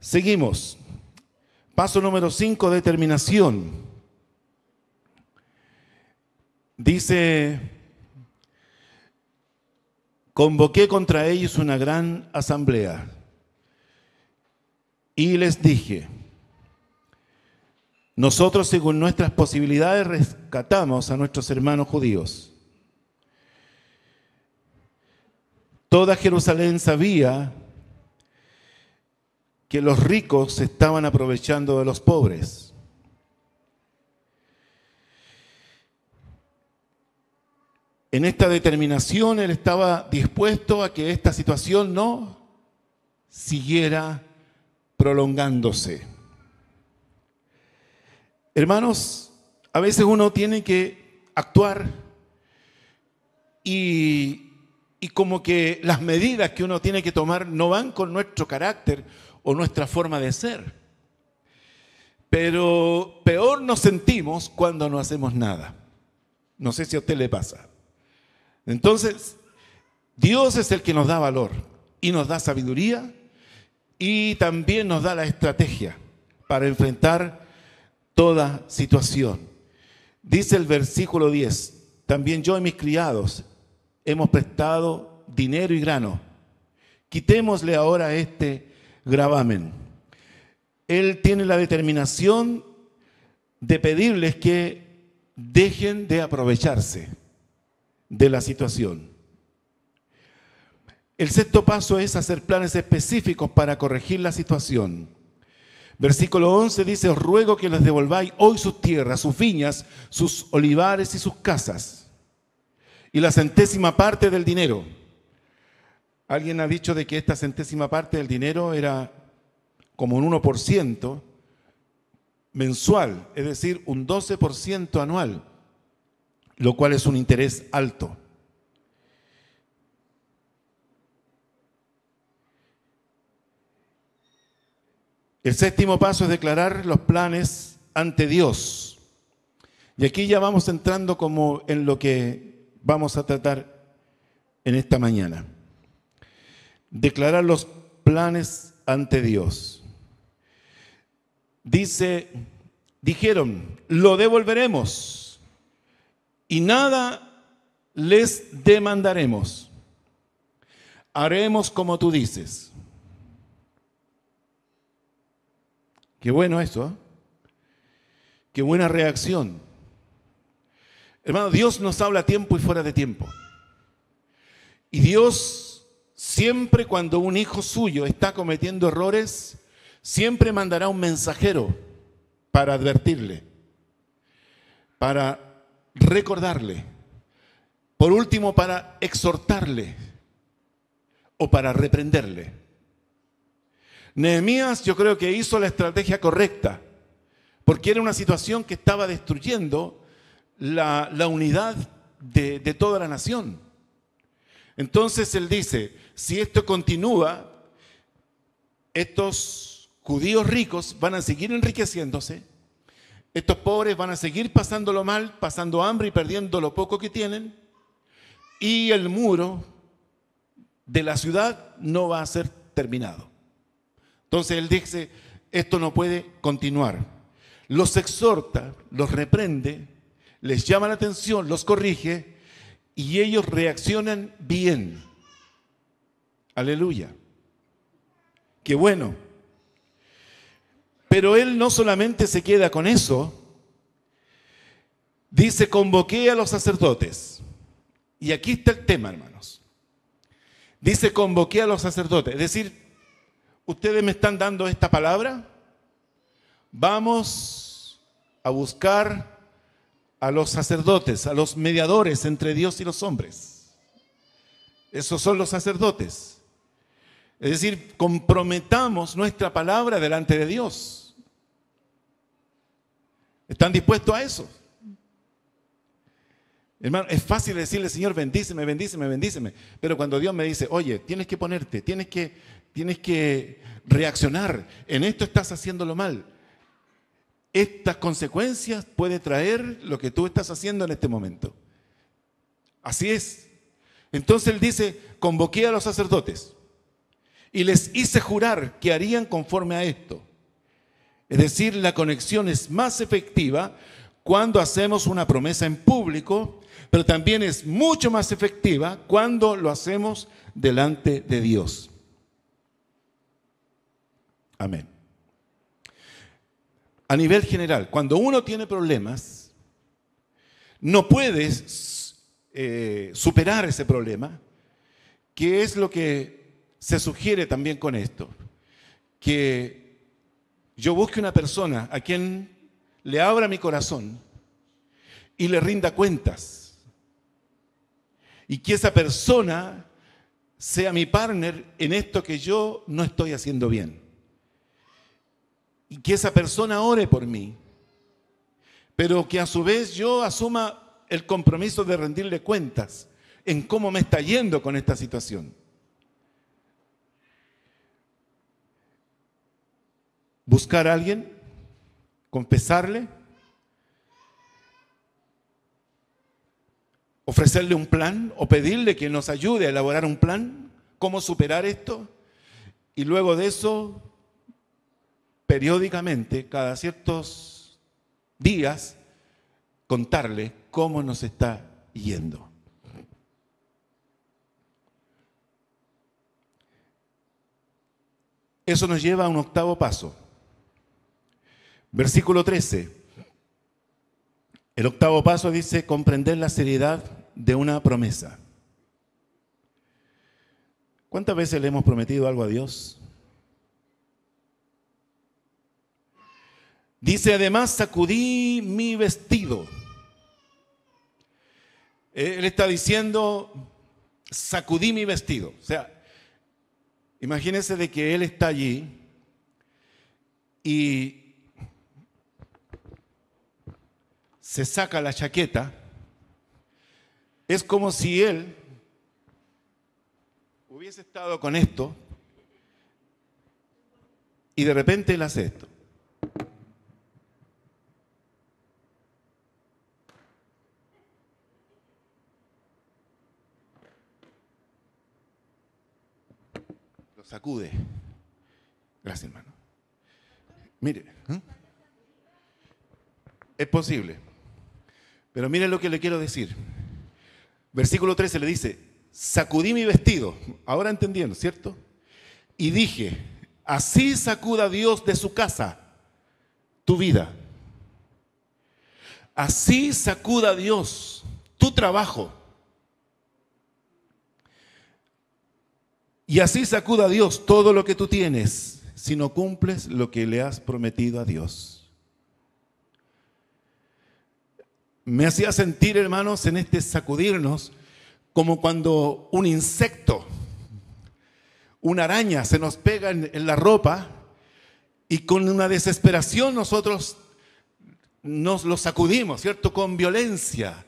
Seguimos. Paso número 5, determinación. Dice, convoqué contra ellos una gran asamblea y les dije, nosotros según nuestras posibilidades rescatamos a nuestros hermanos judíos. Toda Jerusalén sabía que los ricos se estaban aprovechando de los pobres. En esta determinación él estaba dispuesto a que esta situación no siguiera prolongándose. Hermanos, a veces uno tiene que actuar y como que las medidas que uno tiene que tomar no van con nuestro carácter o nuestra forma de ser. Pero peor nos sentimos cuando no hacemos nada. No sé si a usted le pasa. Entonces, Dios es el que nos da valor y nos da sabiduría y también nos da la estrategia para enfrentar toda situación. Dice el versículo 10, también yo y mis criados hemos prestado dinero y grano. Quitémosle ahora este gravamen. Él tiene la determinación de pedirles que dejen de aprovecharse de la situación. El sexto paso es hacer planes específicos para corregir la situación. Versículo 11 dice, os ruego que les devolváis hoy sus tierras, sus viñas, sus olivares y sus casas, y la centésima parte del dinero. Alguien ha dicho de que esta centésima parte del dinero era como un 1% mensual, es decir, un 12% anual, lo cual es un interés alto. El séptimo paso es declarar los planes ante Dios. Y aquí ya vamos entrando como en lo que vamos a tratar en esta mañana. Declarar los planes ante Dios. Dijeron, lo devolveremos y nada les demandaremos. Haremos como tú dices. Qué bueno eso, ¿eh? Qué buena reacción. Hermano, Dios nos habla a tiempo y fuera de tiempo. Y Dios siempre cuando un hijo suyo está cometiendo errores, siempre mandará un mensajero para advertirle, para recordarle, por último para exhortarle o para reprenderle. Nehemías yo creo que hizo la estrategia correcta, porque era una situación que estaba destruyendo la unidad de toda la nación. Entonces él dice, si esto continúa, estos judíos ricos van a seguir enriqueciéndose, estos pobres van a seguir pasándolo mal, pasando hambre y perdiendo lo poco que tienen, y el muro de la ciudad no va a ser terminado. Entonces él dice, esto no puede continuar. Los exhorta, los reprende, les llama la atención, los corrige y ellos reaccionan bien. Aleluya. Qué bueno. Pero él no solamente se queda con eso, dice, convoqué a los sacerdotes. Y aquí está el tema, hermanos. Dice, convoqué a los sacerdotes, es decir, ustedes me están dando esta palabra, vamos a buscar a los sacerdotes, a los mediadores entre Dios y los hombres. Esos son los sacerdotes. Es decir, comprometamos nuestra palabra delante de Dios. ¿Están dispuestos a eso? Hermano, es fácil decirle, Señor, bendíceme, bendíceme, bendíceme. Pero cuando Dios me dice, oye, tienes que ponerte, tienes que reaccionar, en esto estás haciéndolo mal. Estas consecuencias puede traer lo que tú estás haciendo en este momento. Así es. Entonces él dice, convoqué a los sacerdotes y les hice jurar que harían conforme a esto. Es decir, la conexión es más efectiva cuando hacemos una promesa en público, pero también es mucho más efectiva cuando lo hacemos delante de Dios. Amén. A nivel general, cuando uno tiene problemas, no puedes superar ese problema, que es lo que se sugiere también con esto, que yo busque una persona a quien le abra mi corazón y le rinda cuentas, y que esa persona sea mi partner en esto que yo no estoy haciendo bien, y que esa persona ore por mí, pero que a su vez yo asuma el compromiso de rendirle cuentas en cómo me está yendo con esta situación. Buscar a alguien, confesarle, ofrecerle un plan o pedirle que nos ayude a elaborar un plan, cómo superar esto, y luego de eso, periódicamente, cada ciertos días, contarle cómo nos está yendo. Eso nos lleva a un octavo paso. Versículo 13. El octavo paso dice: comprender la seriedad de una promesa. ¿Cuántas veces le hemos prometido algo a Dios? Dice además: sacudí mi vestido. Él está diciendo: sacudí mi vestido. O sea, imagínense de que él está allí y se saca la chaqueta. Es como si él hubiese estado con esto y de repente él hace esto. Lo sacude. Gracias, hermano. Mire, es posible. Pero miren lo que le quiero decir. Versículo 13 le dice: sacudí mi vestido. Ahora entendiendo, ¿cierto? Y dije: así sacuda Dios de su casa tu vida. Así sacuda Dios tu trabajo. Y así sacuda Dios todo lo que tú tienes si no cumples lo que le has prometido a Dios. Me hacía sentir, hermanos, en este sacudirnos, como cuando un insecto, una araña se nos pega en la ropa y con una desesperación nosotros nos lo sacudimos, ¿cierto? Con violencia.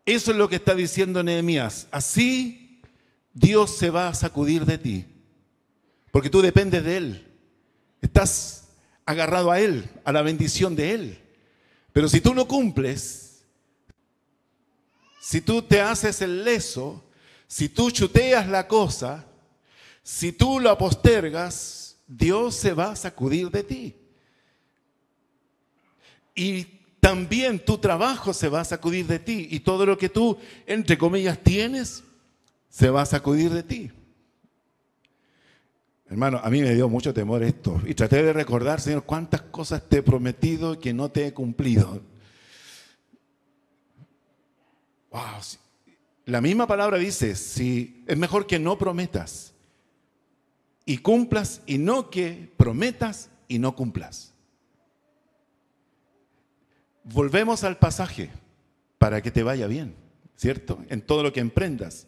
Eso es lo que está diciendo Nehemías. Así Dios se va a sacudir de ti, porque tú dependes de Él. Estás agarrado a Él, a la bendición de Él. Pero si tú no cumples, si tú te haces el leso, si tú chuteas la cosa, si tú la postergas, Dios se va a sacudir de ti. Y también tu trabajo se va a sacudir de ti. Y todo lo que tú, entre comillas, tienes, se va a sacudir de ti. Hermano, a mí me dio mucho temor esto. Y traté de recordar, Señor, cuántas cosas te he prometido que no te he cumplido. Wow. La misma palabra dice: si es mejor que no prometas y cumplas, y no que prometas y no cumplas. Volvemos al pasaje para que te vaya bien, ¿cierto? En todo lo que emprendas.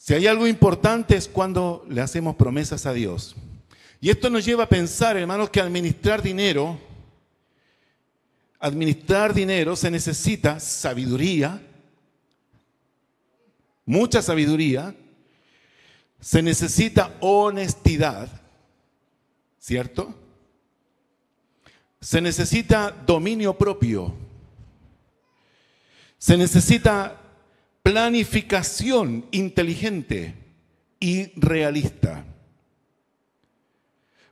Si hay algo importante es cuando le hacemos promesas a Dios. Y esto nos lleva a pensar, hermanos, que administrar dinero se necesita sabiduría, mucha sabiduría, se necesita honestidad, ¿cierto? Se necesita dominio propio, se necesita planificación inteligente y realista.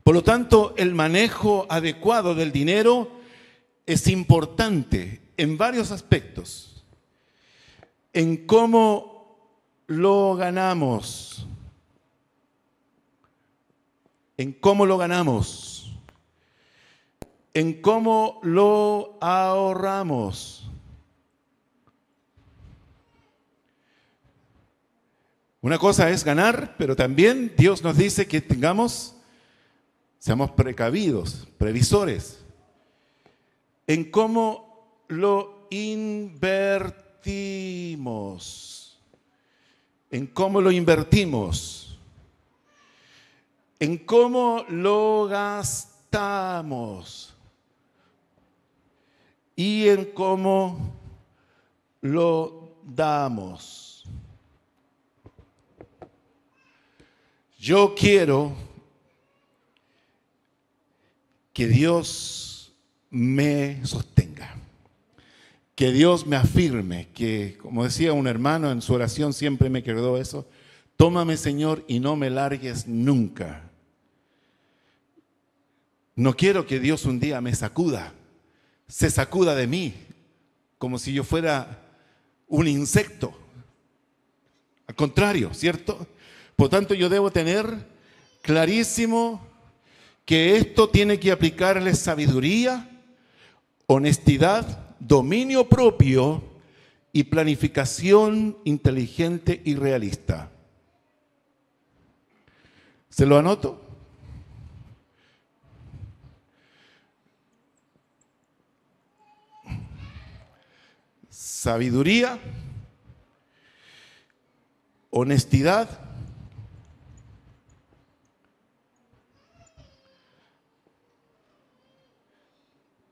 Por lo tanto, el manejo adecuado del dinero es importante en varios aspectos. En cómo lo ganamos. En cómo lo ganamos. En cómo lo ahorramos. Una cosa es ganar, pero también Dios nos dice que seamos precavidos, previsores, en cómo lo invertimos, en cómo lo invertimos, en cómo lo gastamos y en cómo lo damos. Yo quiero que Dios me sostenga, que Dios me afirme, que, como decía un hermano en su oración, siempre me quedó eso: tómame, Señor, y no me largues nunca. No quiero que Dios un día me sacuda, se sacuda de mí, como si yo fuera un insecto. Al contrario, ¿cierto? Por tanto, yo debo tener clarísimo que esto tiene que aplicarle sabiduría, honestidad, dominio propio y planificación inteligente y realista. ¿Se lo anoto? Sabiduría, honestidad,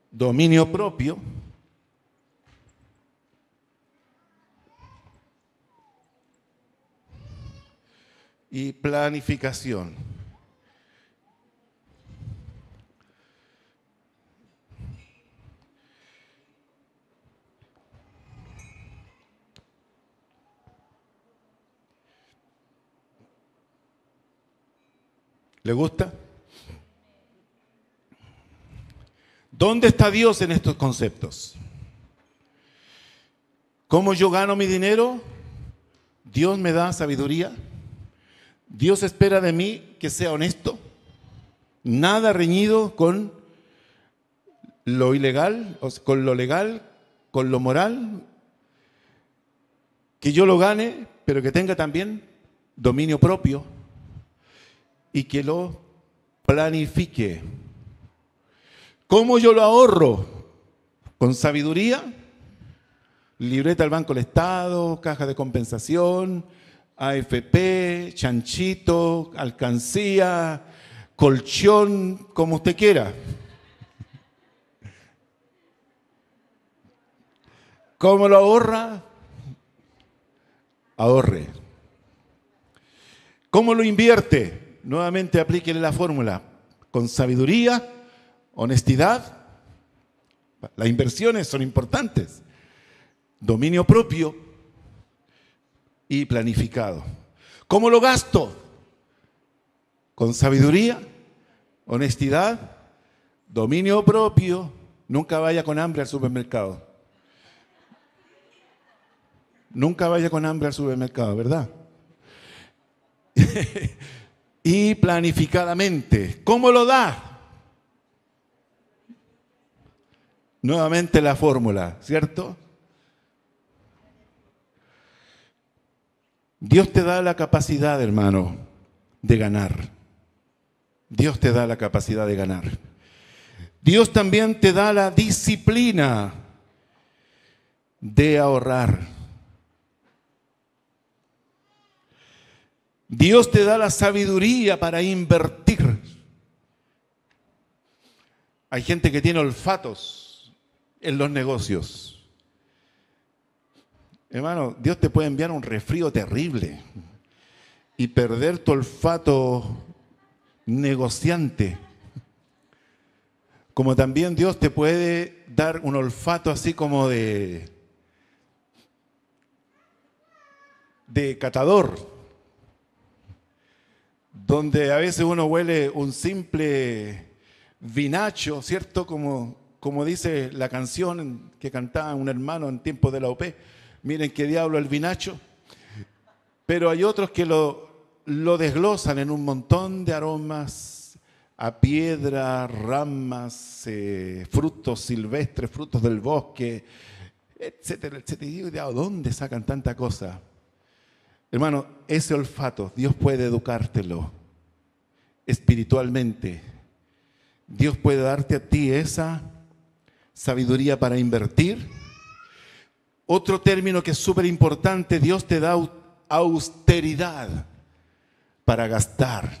dominio propio y planificación. ¿Le gusta? ¿Dónde está Dios en estos conceptos? ¿Cómo yo gano mi dinero? Dios me da sabiduría. Dios espera de mí que sea honesto, nada reñido con lo ilegal, o sea, con lo legal, con lo moral, que yo lo gane, pero que tenga también dominio propio y que lo planifique. ¿Cómo yo lo ahorro? Con sabiduría, libreta del Banco del Estado, caja de compensación, AFP, chanchito, alcancía, colchón, como usted quiera. ¿Cómo lo ahorra? Ahorre. ¿Cómo lo invierte? Nuevamente aplíquele la fórmula. Con sabiduría, honestidad. Las inversiones son importantes. Dominio propio y planificado. ¿Cómo lo gasto? Con sabiduría, honestidad, dominio propio. Nunca vaya con hambre al supermercado. Nunca vaya con hambre al supermercado, ¿verdad? Y planificadamente. ¿Cómo lo da? Nuevamente la fórmula, ¿cierto? Dios te da la capacidad, hermano, de ganar. Dios te da la capacidad de ganar. Dios también te da la disciplina de ahorrar. Dios te da la sabiduría para invertir. Hay gente que tiene olfatos en los negocios. Hermano, Dios te puede enviar un resfrío terrible y perder tu olfato negociante. Como también Dios te puede dar un olfato así como de catador. donde a veces uno huele un simple vinacho, ¿cierto? Como dice la canción que cantaba un hermano en tiempos de la OP, miren qué diablo el vinacho. Pero hay otros que lo desglosan en un montón de aromas a piedra, ramas, frutos silvestres, frutos del bosque, etcétera, etcétera. Y digo, ¿dónde sacan tanta cosa? Hermano, ese olfato, Dios puede educártelo espiritualmente. Dios puede darte a ti esa sabiduría para invertir. Otro término que es súper importante, Dios te da austeridad para gastar.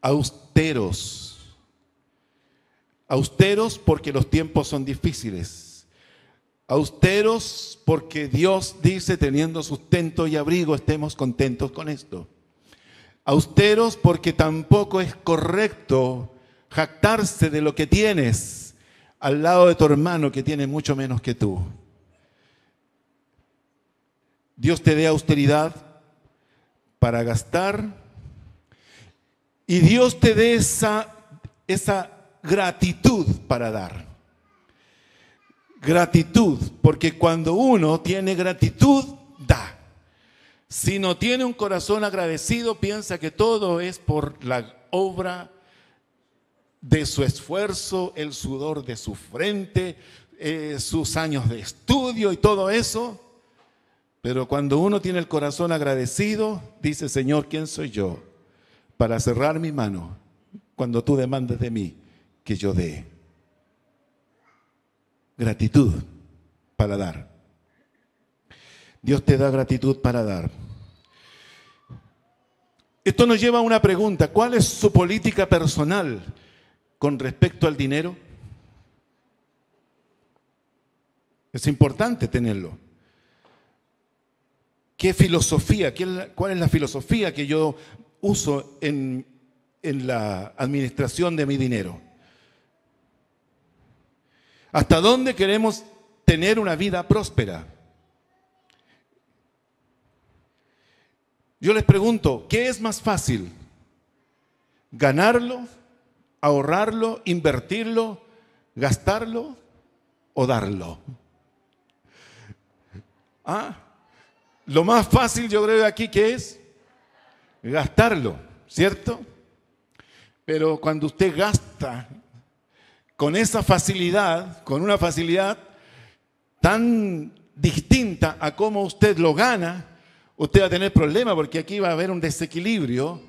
Austeros. Austeros porque los tiempos son difíciles. Austeros porque Dios dice, teniendo sustento y abrigo, estemos contentos con esto. Austeros porque tampoco es correcto jactarse de lo que tienes al lado de tu hermano que tiene mucho menos que tú. Dios te dé austeridad para gastar y Dios te dé esa gratitud para dar. Gratitud, porque cuando uno tiene gratitud, da. Si no tiene un corazón agradecido, piensa que todo es por la obra de su esfuerzo, el sudor de su frente, sus años de estudio y todo eso. Pero cuando uno tiene el corazón agradecido, dice, Señor, ¿quién soy yo para cerrar mi mano cuando tú demandas de mí que yo dé? Gratitud para dar. Dios te da gratitud para dar. Esto nos lleva a una pregunta. ¿Cuál es su política personal con respecto al dinero? Es importante tenerlo. ¿Qué filosofía? ¿Cuál es la filosofía que yo uso en la administración de mi dinero? ¿Hasta dónde queremos tener una vida próspera? Yo les pregunto, ¿qué es más fácil? ¿Ganarlo, ahorrarlo, invertirlo, gastarlo o darlo? Lo más fácil yo creo aquí que es gastarlo, ¿cierto? Pero cuando usted gasta con esa facilidad, con una facilidad tan distinta a cómo usted lo gana, usted va a tener problemas porque aquí va a haber un desequilibrio,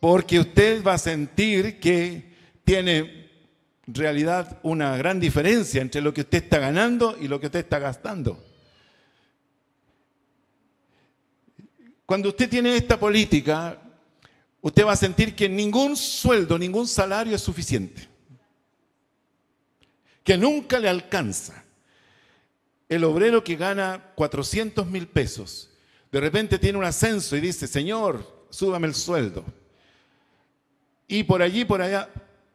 porque usted va a sentir que tiene en realidad una gran diferencia entre lo que usted está ganando y lo que usted está gastando. Cuando usted tiene esta política, usted va a sentir que ningún sueldo, ningún salario es suficiente, que nunca le alcanza. El obrero que gana 400.000 pesos, de repente tiene un ascenso y dice, Señor, súbame el sueldo. Y por allí, por allá,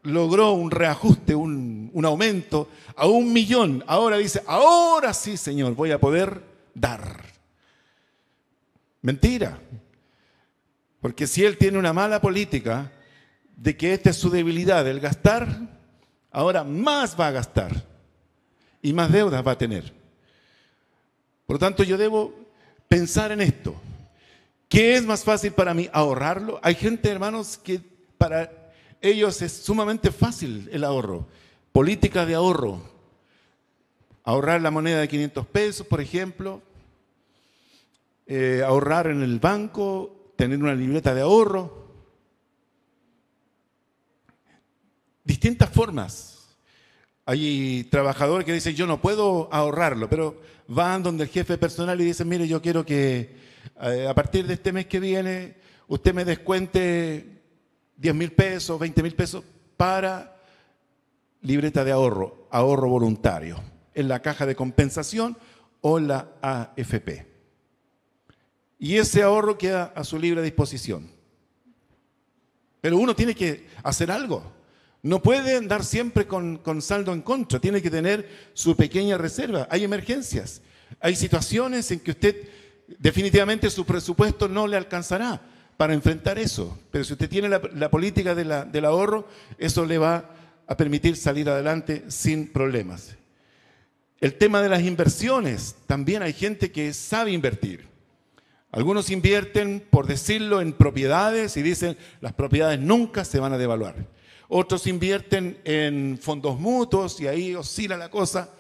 logró un reajuste, un aumento a 1.000.000. Ahora dice, ahora sí, Señor, voy a poder dar. Mentira. Porque si él tiene una mala política de que esta es su debilidad, el gastar, ahora más va a gastar y más deudas va a tener. Por lo tanto, yo debo pensar en esto. ¿Qué es más fácil para mí? ¿Ahorrarlo? Hay gente, hermanos, que para ellos es sumamente fácil el ahorro. Política de ahorro. Ahorrar la moneda de 500 pesos, por ejemplo. Ahorrar en el banco, tener una libreta de ahorro. Distintas formas. Hay trabajadores que dicen, yo no puedo ahorrarlo, pero van donde el jefe personal y dicen, mire, yo quiero que a partir de este mes que viene, usted me descuente 10.000 pesos, 20.000 pesos para libreta de ahorro, ahorro voluntario, en la caja de compensación o en la AFP. Y ese ahorro queda a su libre disposición. Pero uno tiene que hacer algo. No puede andar siempre con saldo en contra. Tiene que tener su pequeña reserva. Hay emergencias. Hay situaciones en que usted definitivamente su presupuesto no le alcanzará para enfrentar eso. Pero si usted tiene la política del ahorro, eso le va a permitir salir adelante sin problemas. El tema de las inversiones, también hay gente que sabe invertir. Algunos invierten, por decirlo, en propiedades y dicen las propiedades nunca se van a devaluar. Otros invierten en fondos mutuos y ahí oscila la cosa.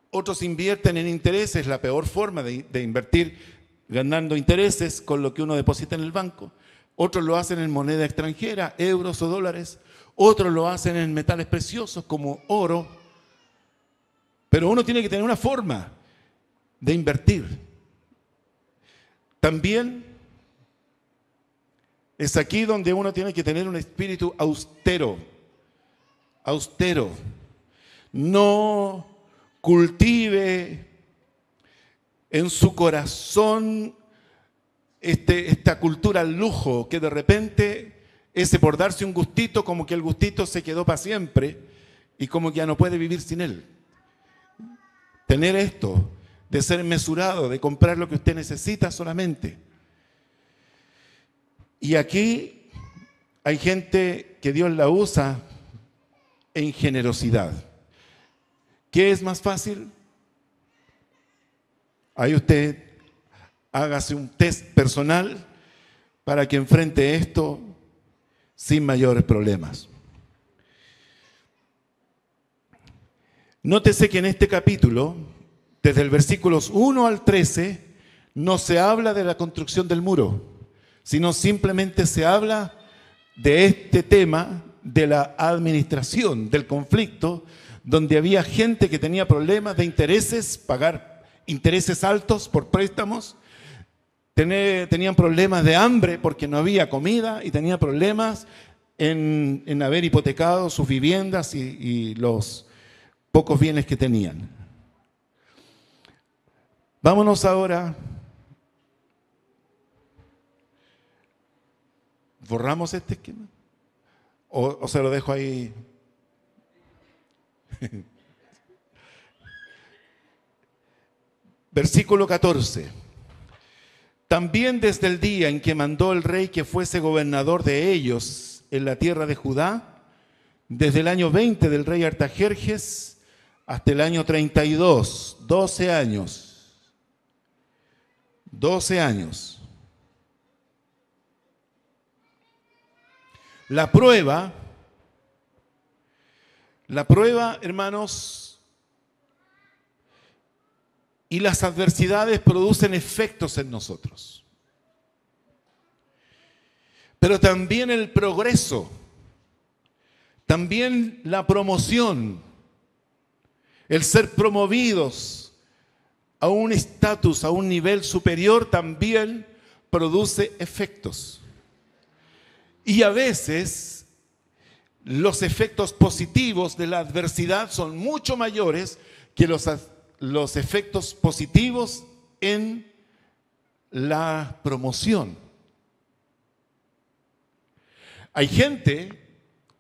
Otros invierten en intereses, la peor forma de invertir, ganando intereses con lo que uno deposita en el banco. Otros lo hacen en moneda extranjera, euros o dólares. Otros lo hacen en metales preciosos como oro. Pero uno tiene que tener una forma de invertir. También es aquí donde uno tiene que tener un espíritu austero. Austero. No cultive en su corazón esta cultura al lujo, que de repente ese por darse un gustito, como que el gustito se quedó para siempre y como que ya no puede vivir sin él. Tener esto de ser mesurado, de comprar lo que usted necesita solamente. Y aquí hay gente que Dios la usa en generosidad. ¿Qué es más fácil? Ahí usted hágase un test personal para que enfrente esto sin mayores problemas. Nótese que en este capítulo, desde el versículos 1 al 13, no se habla de la construcción del muro, sino simplemente se habla de este tema de la administración, del conflicto, donde había gente que tenía problemas de intereses, pagar intereses altos por préstamos, tenían problemas de hambre porque no había comida y tenían problemas en haber hipotecado sus viviendas y los pocos bienes que tenían. Vámonos ahora. ¿Borramos este esquema? ¿O se lo dejo ahí? Versículo 14. También desde el día en que mandó el rey que fuese gobernador de ellos en la tierra de Judá, desde el año 20 del rey Artajerjes hasta el año 32, 12 años. 12 años. La prueba, hermanos, y las adversidades producen efectos en nosotros. Pero también el progreso, también la promoción, el ser promovidos a un estatus, a un nivel superior, también produce efectos. Y a veces los efectos positivos de la adversidad son mucho mayores que los efectos positivos en la promoción. Hay gente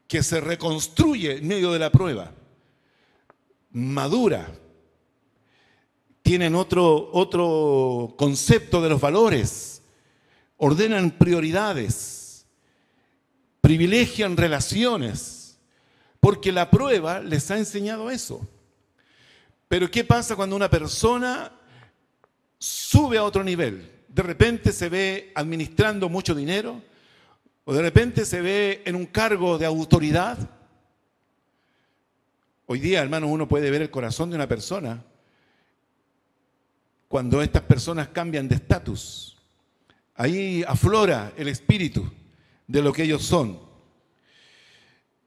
que se reconstruye en medio de la prueba, madura, tienen otro concepto de los valores, ordenan prioridades, privilegian relaciones, porque la prueba les ha enseñado eso. Pero ¿qué pasa cuando una persona sube a otro nivel? De repente se ve administrando mucho dinero, o de repente se ve en un cargo de autoridad. Hoy día, hermanos, uno puede ver el corazón de una persona cuando estas personas cambian de estatus. Ahí aflora el espíritu de lo que ellos son.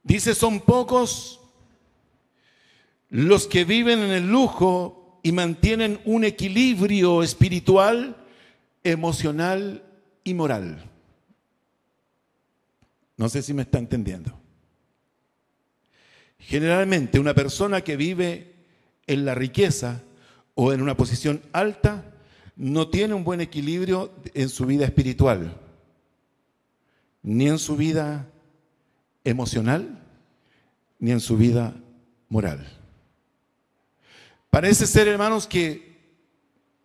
Dice, son pocos los que viven en el lujo y mantienen un equilibrio espiritual, emocional y moral. No sé si me está entendiendo. Generalmente una persona que vive en la riqueza o en una posición alta no tiene un buen equilibrio en su vida espiritual, ni en su vida emocional, ni en su vida moral. Parece ser, hermanos, que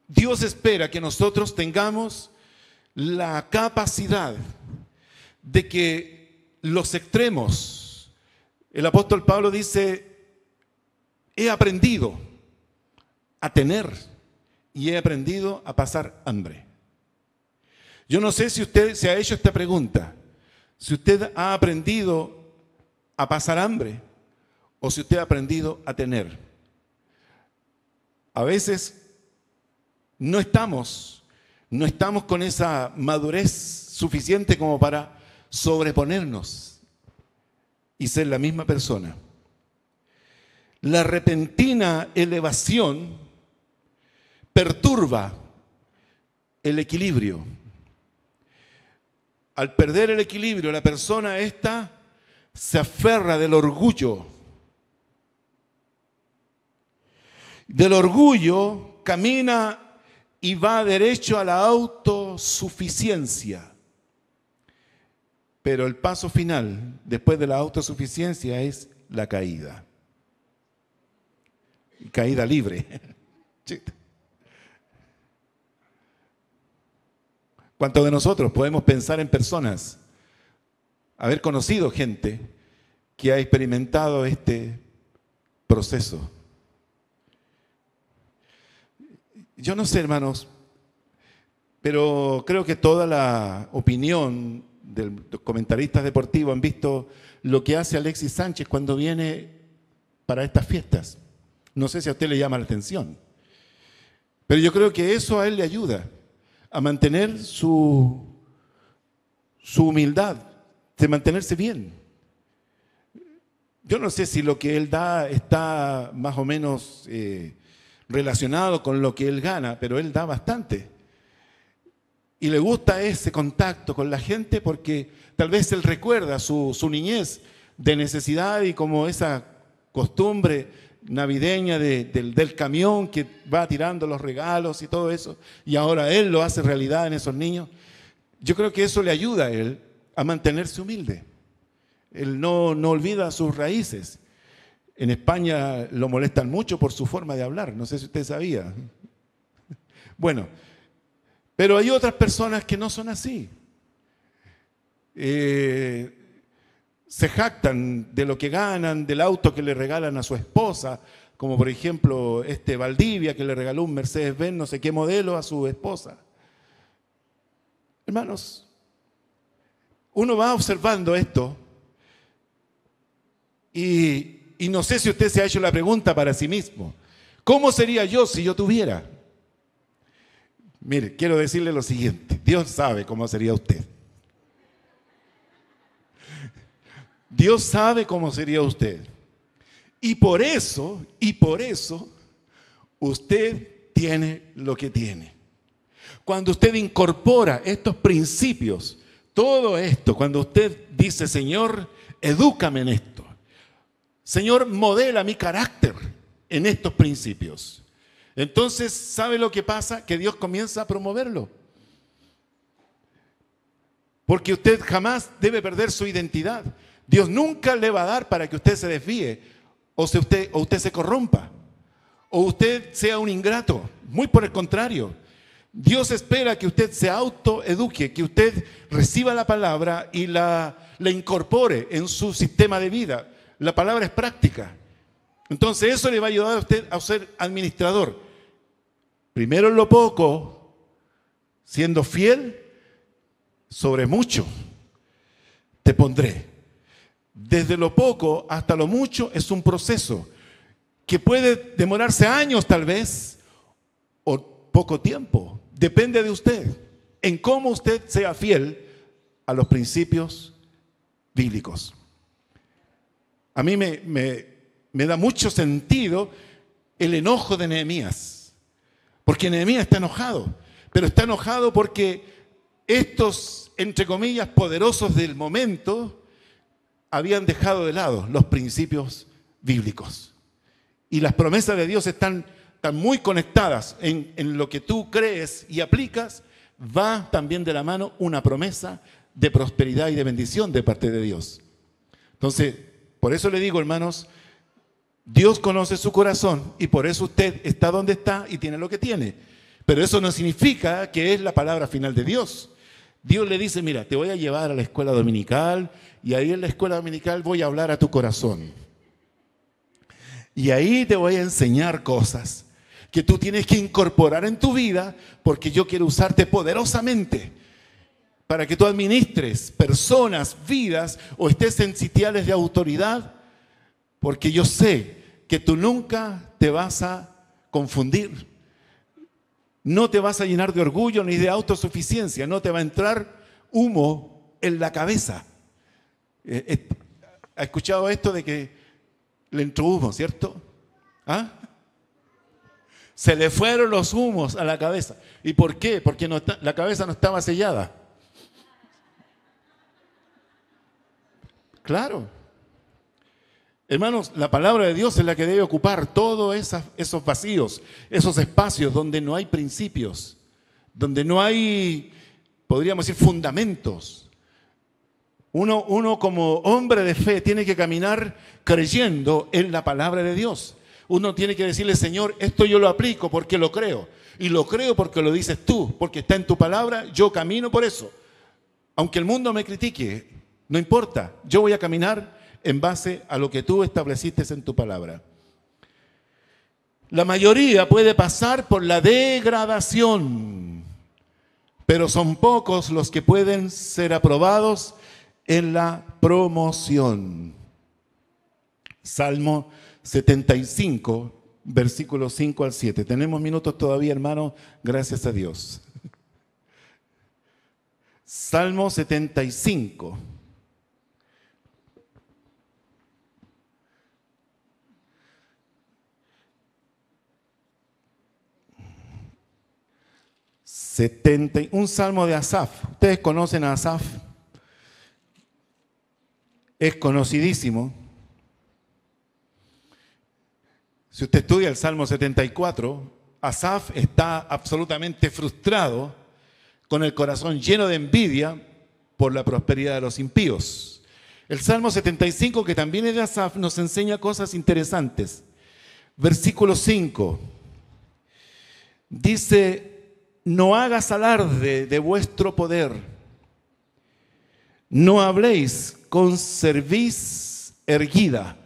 Dios espera que nosotros tengamos la capacidad de que los extremos, el apóstol Pablo dice, he aprendido a tener y he aprendido a pasar hambre. Yo no sé si usted se ha hecho esta pregunta, si usted ha aprendido a pasar hambre o si usted ha aprendido a tener. A veces no estamos con esa madurez suficiente como para sobreponernos y ser la misma persona. La repentina elevación perturba el equilibrio. Al perder el equilibrio, la persona esta se aferra del orgullo. Del orgullo camina y va derecho a la autosuficiencia. Pero el paso final, después de la autosuficiencia, es la caída. Caída libre. ¿Cuántos de nosotros podemos pensar en personas, haber conocido gente que ha experimentado este proceso? Yo no sé, hermanos, pero creo que toda la opinión de los comentaristas deportivos han visto lo que hace Alexis Sánchez cuando viene para estas fiestas. No sé si a usted le llama la atención, pero yo creo que eso a él le ayuda a mantener su humildad, de mantenerse bien. Yo no sé si lo que él da está más o menos relacionado con lo que él gana, pero él da bastante. Y le gusta ese contacto con la gente porque tal vez él recuerda su niñez de necesidad y como esa costumbre navideña del camión que va tirando los regalos y todo eso, y ahora él lo hace realidad en esos niños. Yo creo que eso le ayuda a él a mantenerse humilde. Él no olvida sus raíces. En España lo molestan mucho por su forma de hablar, no sé si usted sabía. Bueno, pero hay otras personas que no son así. Se jactan de lo que ganan, del auto que le regalan a su esposa, como por ejemplo Valdivia, que le regaló un Mercedes-Benz, no sé qué modelo, a su esposa. Hermanos, uno va observando esto y no sé si usted se ha hecho la pregunta para sí mismo, ¿cómo sería yo si yo tuviera? Mire, quiero decirle lo siguiente, Dios sabe cómo sería usted. Dios sabe cómo sería usted. Y por eso, usted tiene lo que tiene. Cuando usted incorpora estos principios, todo esto, cuando usted dice, Señor, edúcame en esto. Señor, modela mi carácter en estos principios. Entonces, ¿sabe lo que pasa? Que Dios comienza a promoverlo. Porque usted jamás debe perder su identidad. Dios nunca le va a dar para que usted se desvíe o usted se corrompa o usted sea un ingrato. Muy por el contrario. Dios espera que usted se autoeduque, que usted reciba la palabra y la incorpore en su sistema de vida. La palabra es práctica. Entonces eso le va a ayudar a usted a ser administrador. Primero en lo poco, siendo fiel, sobre mucho te pondré. Desde lo poco hasta lo mucho es un proceso que puede demorarse años tal vez o poco tiempo. Depende de usted, en cómo usted sea fiel a los principios bíblicos. A mí me da mucho sentido el enojo de Nehemías, porque Nehemías está enojado, pero está enojado porque estos, entre comillas, poderosos del momento habían dejado de lado los principios bíblicos. Y las promesas de Dios están muy conectadas en lo que tú crees y aplicas, va también de la mano una promesa de prosperidad y de bendición de parte de Dios. Entonces, por eso le digo, hermanos, Dios conoce su corazón y por eso usted está donde está y tiene lo que tiene. Pero eso no significa que es la palabra final de Dios. Dios le dice, mira, te voy a llevar a la escuela dominical y ahí en la escuela dominical voy a hablar a tu corazón. Y ahí te voy a enseñar cosas que tú tienes que incorporar en tu vida porque yo quiero usarte poderosamente para que tú administres personas, vidas o estés en sitiales de autoridad, porque yo sé que tú nunca te vas a confundir. No te vas a llenar de orgullo ni de autosuficiencia, no te va a entrar humo en la cabeza. ¿Ha escuchado esto de que le entró humo, cierto? ¿Ah? Se le fueron los humos a la cabeza. ¿Y por qué? Porque la cabeza no estaba sellada. Claro. Hermanos, la palabra de Dios es la que debe ocupar todos esos vacíos, esos espacios donde no hay principios, donde no hay, podríamos decir, fundamentos. Uno como hombre de fe tiene que caminar creyendo en la palabra de Dios. Uno tiene que decirle, Señor, esto yo lo aplico porque lo creo. Y lo creo porque lo dices tú, porque está en tu palabra, yo camino por eso. Aunque el mundo me critique, no importa, yo voy a caminar en base a lo que tú estableciste en tu palabra. La mayoría puede pasar por la degradación, pero son pocos los que pueden ser aprobados en la promoción. Salmo 75, versículos 5 al 7. Tenemos minutos todavía, hermano, gracias a Dios. Salmo 75. Un salmo de Asaf. Ustedes conocen a Asaf. Es conocidísimo. Si usted estudia el Salmo 74, Asaf está absolutamente frustrado, con el corazón lleno de envidia por la prosperidad de los impíos. El Salmo 75, que también es de Asaf, nos enseña cosas interesantes. Versículo 5. Dice, no hagas alarde de vuestro poder, no habléis con cerviz erguida,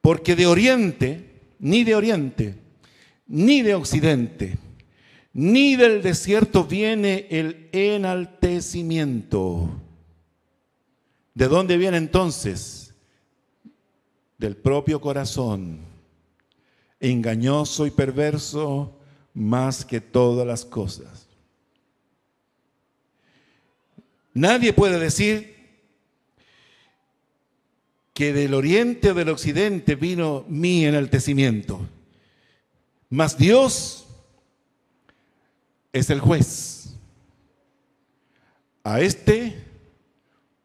porque de oriente, ni de occidente, ni del desierto viene el enaltecimiento. ¿De dónde viene entonces? Del propio corazón, engañoso y perverso más que todas las cosas. Nadie puede decir que del oriente o del occidente vino mi enaltecimiento, mas Dios es el juez. A este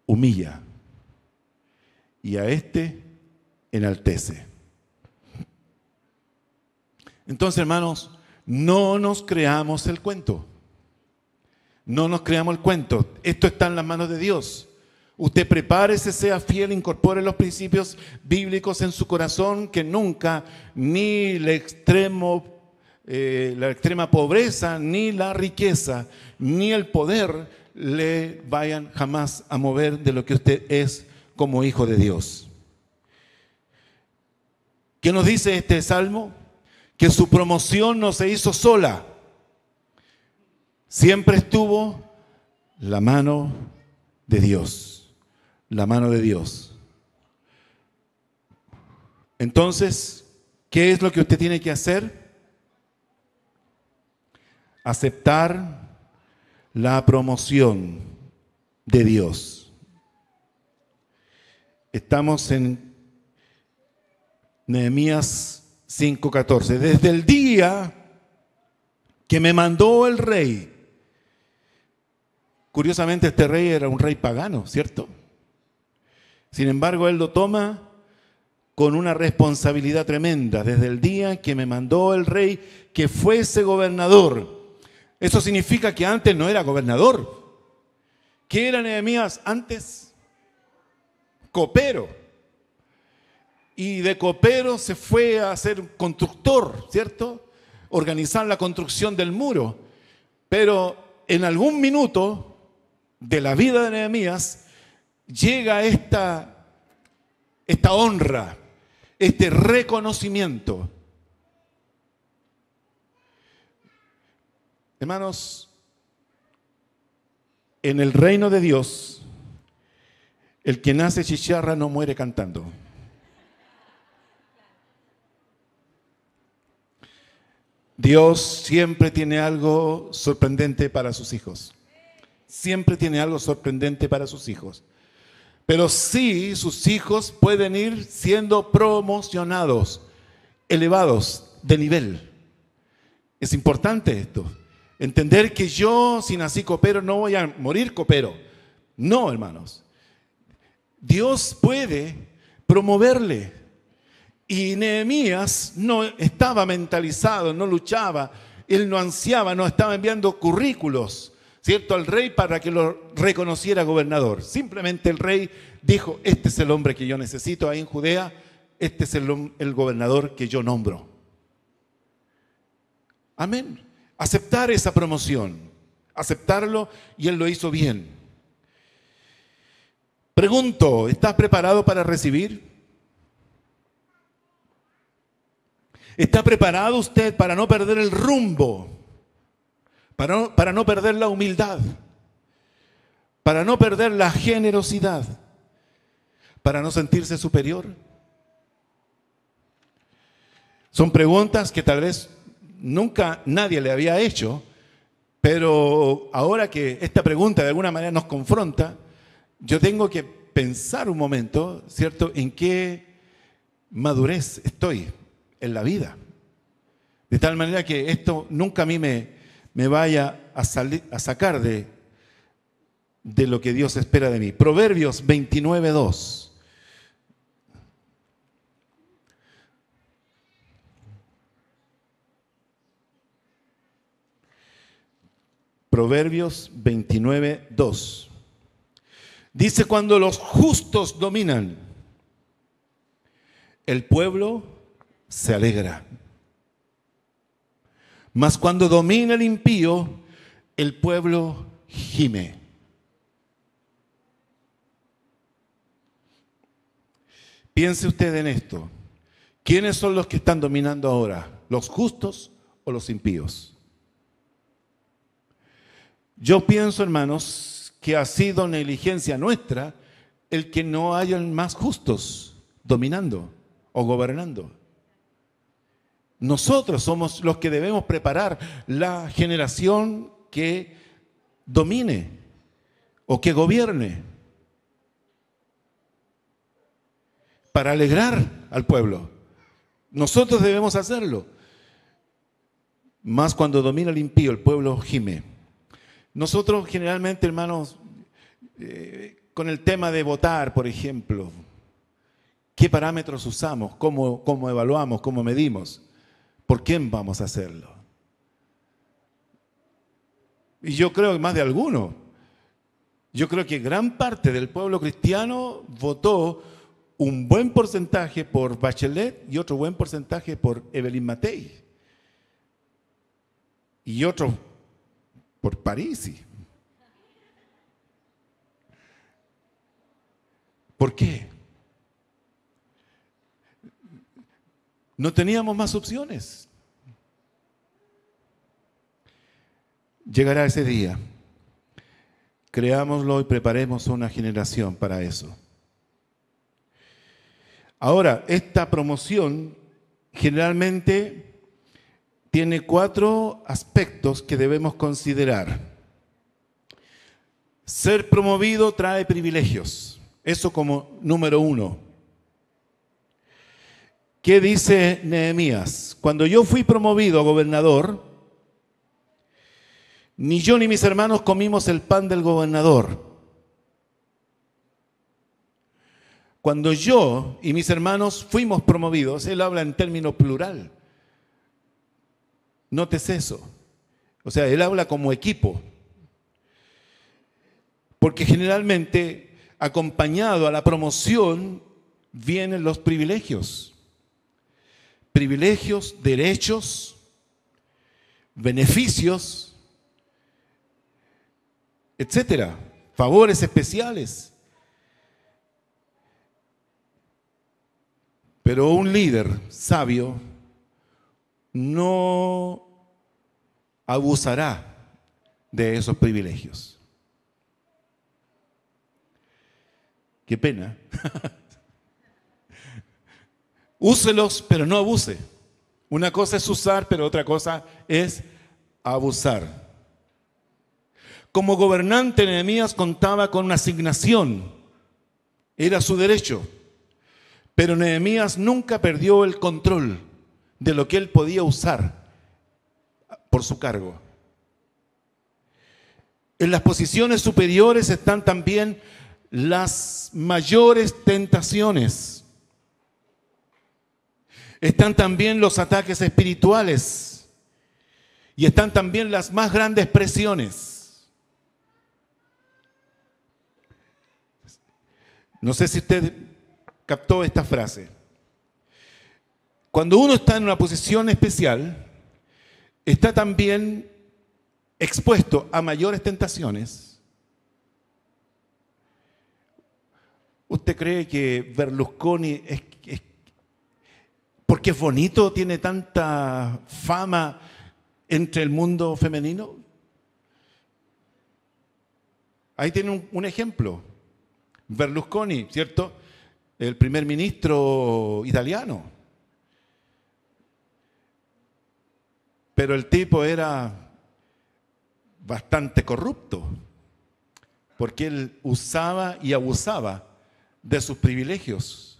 humilla y a este enaltece. Entonces, hermanos, no nos creamos el cuento. No nos creamos el cuento. Esto está en las manos de Dios. Usted prepárese, sea fiel, incorpore los principios bíblicos en su corazón, que nunca ni la extrema pobreza, ni la riqueza, ni el poder le vayan jamás a mover de lo que usted es como hijo de Dios. ¿Qué nos dice este salmo? Que su promoción no se hizo sola. Siempre estuvo la mano de Dios. La mano de Dios. Entonces, ¿qué es lo que usted tiene que hacer? Aceptar la promoción de Dios. Estamos en Nehemías 5:14. Desde el día que me mandó el rey. Curiosamente, este rey era un rey pagano, ¿cierto? Sin embargo, él lo toma con una responsabilidad tremenda. Desde el día que me mandó el rey que fuese gobernador. Eso significa que antes no era gobernador. ¿Qué era Nehemías antes? Copero. Y de copero se fue a ser constructor, ¿cierto? Organizar la construcción del muro. Pero en algún minuto de la vida de Nehemías llega esta honra, este reconocimiento. Hermanos, en el reino de Dios, el que nace chicharra no muere cantando. Dios siempre tiene algo sorprendente para sus hijos. Siempre tiene algo sorprendente para sus hijos. Pero sí, sus hijos pueden ir siendo promocionados, elevados de nivel. Es importante esto. Entender que yo, si nací copero, no voy a morir copero. No, hermanos. Dios puede promoverle. Y Nehemías no estaba mentalizado, no luchaba, él no ansiaba, no estaba enviando currículos, ¿cierto?, al rey para que lo reconociera gobernador. Simplemente el rey dijo: este es el hombre que yo necesito ahí en Judea, este es el gobernador que yo nombro. Amén. Aceptar esa promoción, aceptarlo, y él lo hizo bien. Pregunto, ¿estás preparado para recibir? ¿Está preparado usted para no perder el rumbo? Para no perder la humildad, para no perder la generosidad, para no sentirse superior. Son preguntas que tal vez nunca nadie le había hecho, pero ahora que esta pregunta de alguna manera nos confronta, yo tengo que pensar un momento, ¿cierto?, en qué madurez estoy en la vida. De tal manera que esto nunca a mí me vaya a sacar de lo que Dios espera de mí. Proverbios 29:2. Proverbios 29:2. Dice: cuando los justos dominan, el pueblo se alegra. Mas cuando domina el impío, el pueblo gime. Piense usted en esto. ¿Quiénes son los que están dominando ahora? ¿Los justos o los impíos? Yo pienso, hermanos, que ha sido negligencia nuestra el que no hayan más justos dominando o gobernando. Nosotros somos los que debemos preparar la generación que domine o que gobierne para alegrar al pueblo. Nosotros debemos hacerlo. Más cuando domina el impío, el pueblo gime. Nosotros generalmente, hermanos, con el tema de votar, por ejemplo, ¿qué parámetros usamos? ¿Cómo evaluamos? ¿Cómo medimos? ¿Por quién vamos a hacerlo? Y yo creo que más de alguno. Yo creo que gran parte del pueblo cristiano votó un buen porcentaje por Bachelet y otro buen porcentaje por Evelyn Matei. Y otro por Parisi. ¿Por qué? No teníamos más opciones. Llegará ese día. Creámoslo y preparemos una generación para eso. Ahora, esta promoción generalmente tiene 4 aspectos que debemos considerar. Ser promovido trae privilegios. Eso como número 1. ¿Qué dice Nehemías? Cuando yo fui promovido a gobernador, ni yo ni mis hermanos comimos el pan del gobernador. Cuando yo y mis hermanos fuimos promovidos, él habla en término plural. Nótese eso. O sea, él habla como equipo. Porque generalmente, acompañado a la promoción, vienen los privilegios. Privilegios, derechos, beneficios etcétera, favores especiales. Pero un líder sabio no abusará de esos privilegios. Qué pena. Úselos, pero no abuse. Una cosa es usar, pero otra cosa es abusar. Como gobernante, Nehemías contaba con una asignación. Era su derecho. Pero Nehemías nunca perdió el control de lo que él podía usar por su cargo. En las posiciones superiores están también las mayores tentaciones. Están también los ataques espirituales. Y están también las más grandes presiones. No sé si usted captó esta frase. Cuando uno está en una posición especial, está también expuesto a mayores tentaciones. ¿Usted cree que Berlusconi porque es bonito, tiene tanta fama entre el mundo femenino? Ahí tiene un ejemplo. Berlusconi, ¿cierto? El primer ministro italiano. Pero el tipo era bastante corrupto, porque él usaba y abusaba de sus privilegios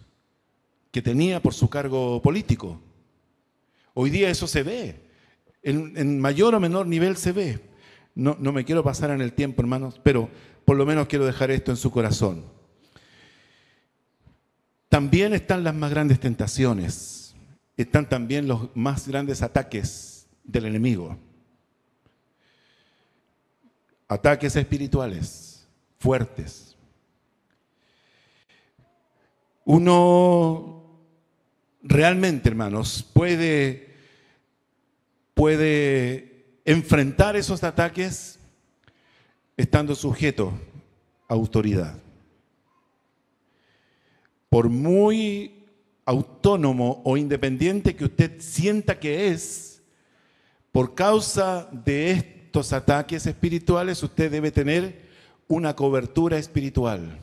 que tenía por su cargo político. Hoy día eso se ve, en mayor o menor nivel se ve. No me quiero pasar en el tiempo, hermanos, pero por lo menos quiero dejar esto en su corazón. También están las más grandes tentaciones, están también los más grandes ataques del enemigo. Ataques espirituales fuertes. Uno realmente, hermanos, puede enfrentar esos ataques estando sujeto a autoridad. Por muy autónomo o independiente que usted sienta que es, por causa de estos ataques espirituales, usted debe tener una cobertura espiritual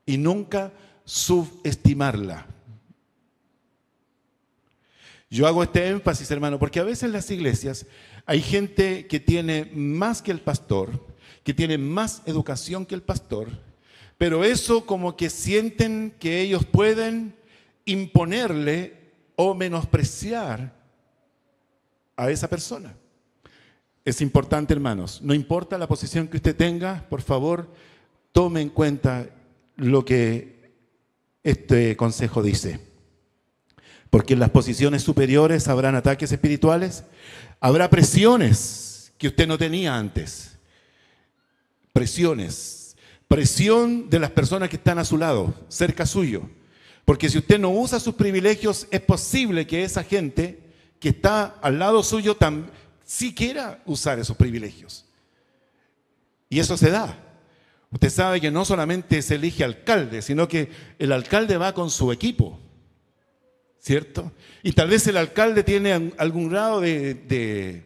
y nunca subestimarla. Yo hago este énfasis, hermano, porque a veces en las iglesias hay gente que tiene más que el pastor, que tiene más educación que el pastor, pero eso como que sienten que ellos pueden imponerle o menospreciar a esa persona. Es importante, hermanos, no importa la posición que usted tenga, por favor, tome en cuenta lo que este consejo dice. Porque en las posiciones superiores habrán ataques espirituales, habrá presiones que usted no tenía antes. Presión de las personas que están a su lado, cerca suyo. Porque si usted no usa sus privilegios, es posible que esa gente que está al lado suyo sí quiera usar esos privilegios. Y eso se da. Usted sabe que no solamente se elige alcalde, sino que el alcalde va con su equipo, ¿cierto? Y tal vez el alcalde tiene algún grado de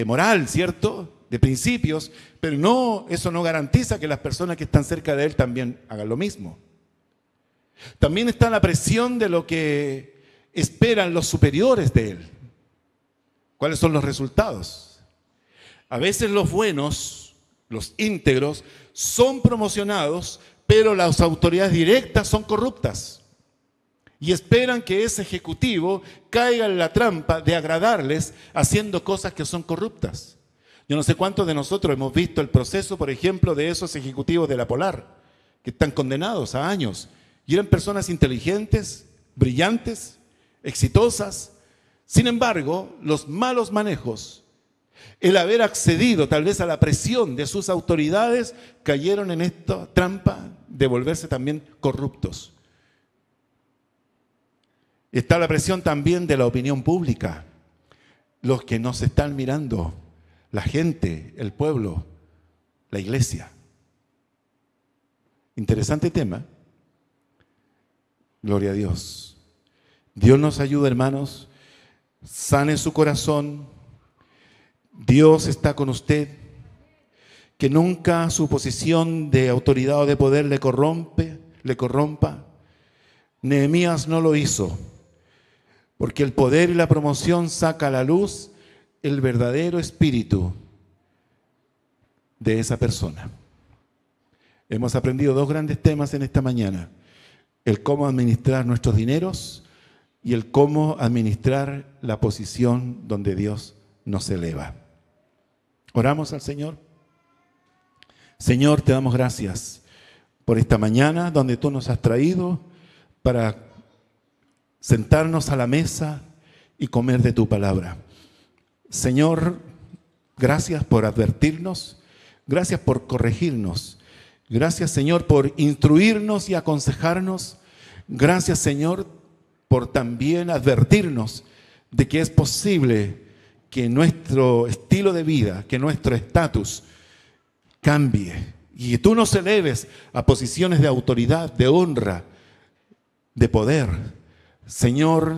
moral, ¿cierto?, de principios, pero eso no garantiza que las personas que están cerca de él también hagan lo mismo. También está la presión de lo que esperan los superiores de él. ¿Cuáles son los resultados? A veces los buenos, los íntegros, son promocionados, pero las autoridades directas son corruptas. Y esperan que ese ejecutivo caiga en la trampa de agradarles haciendo cosas que son corruptas. Yo no sé cuántos de nosotros hemos visto el proceso, por ejemplo, de esos ejecutivos de la Polar, que están condenados a años. Y eran personas inteligentes, brillantes, exitosas. Sin embargo, los malos manejos, el haber accedido tal vez a la presión de sus autoridades, cayeron en esta trampa de volverse también corruptos. Está la presión también de la opinión pública. Los que nos están mirando, la gente, el pueblo, la iglesia. Interesante tema. Gloria a Dios. Dios nos ayuda, hermanos. Sane su corazón. Dios está con usted. Que nunca su posición de autoridad o de poder le corrompa. Nehemías no lo hizo, porque el poder y la promoción saca a la luz el verdadero espíritu de esa persona. Hemos aprendido dos grandes temas en esta mañana: el cómo administrar nuestros dineros y el cómo administrar la posición donde Dios nos eleva. Oramos al Señor. Señor, te damos gracias por esta mañana donde tú nos has traído para sentarnos a la mesa y comer de tu palabra. Señor, gracias por advertirnos, gracias por corregirnos, gracias, Señor, por instruirnos y aconsejarnos, gracias, Señor, por también advertirnos de que es posible que nuestro estilo de vida, que nuestro estatus cambie y que tú nos eleves a posiciones de autoridad, de honra, de poder. Señor,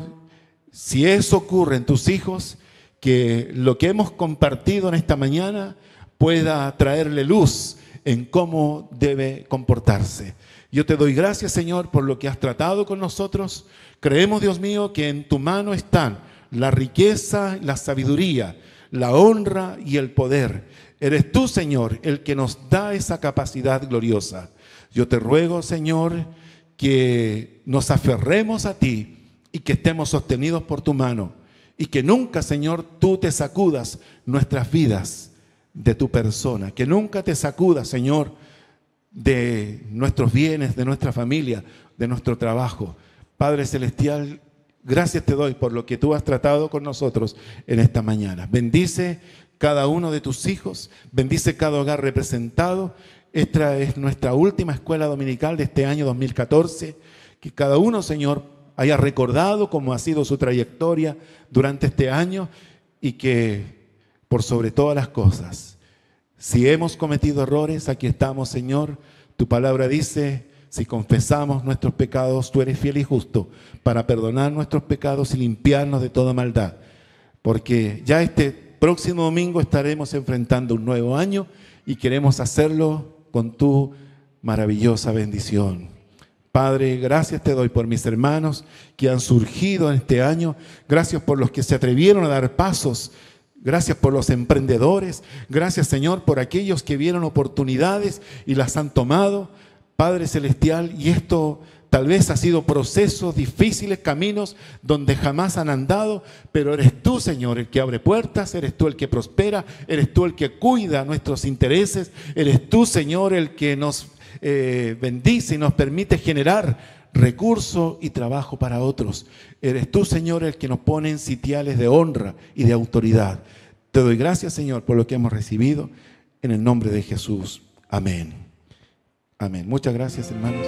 si eso ocurre en tus hijos, que lo que hemos compartido en esta mañana pueda traerle luz en cómo debe comportarse. Yo te doy gracias, Señor, por lo que has tratado con nosotros. Creemos, Dios mío, que en tu mano están la riqueza, la sabiduría, la honra y el poder. Eres tú, Señor, el que nos da esa capacidad gloriosa. Yo te ruego, Señor, que nos aferremos a ti y que estemos sostenidos por tu mano y que nunca, Señor, tú te sacudas nuestras vidas de tu persona, que nunca te sacudas, Señor, de nuestros bienes, de nuestra familia, de nuestro trabajo. Padre Celestial, gracias te doy por lo que tú has tratado con nosotros en esta mañana. Bendice cada uno de tus hijos, bendice cada hogar representado. Esta es nuestra última escuela dominical de este año 2014. Que cada uno, Señor, haya recordado cómo ha sido su trayectoria durante este año y que, por sobre todas las cosas, si hemos cometido errores, aquí estamos, Señor. Tu palabra dice, si confesamos nuestros pecados, tú eres fiel y justo para perdonar nuestros pecados y limpiarnos de toda maldad. Porque ya este próximo domingo estaremos enfrentando un nuevo año y queremos hacerlo con tu maravillosa bendición. Padre, gracias te doy por mis hermanos que han surgido en este año. Gracias por los que se atrevieron a dar pasos. Gracias por los emprendedores. Gracias, Señor, por aquellos que vieron oportunidades y las han tomado. Padre Celestial, y esto tal vez ha sido procesos difíciles, caminos donde jamás han andado, pero eres tú, Señor, el que abre puertas, eres tú el que prospera, eres tú el que cuida nuestros intereses, eres tú, Señor, el que nos bendice y nos permite generar recursos y trabajo para otros. Eres tú, Señor, el que nos pone en sitiales de honra y de autoridad. Te doy gracias, Señor, por lo que hemos recibido, en el nombre de Jesús. Amén. Amén. Muchas gracias, hermanos.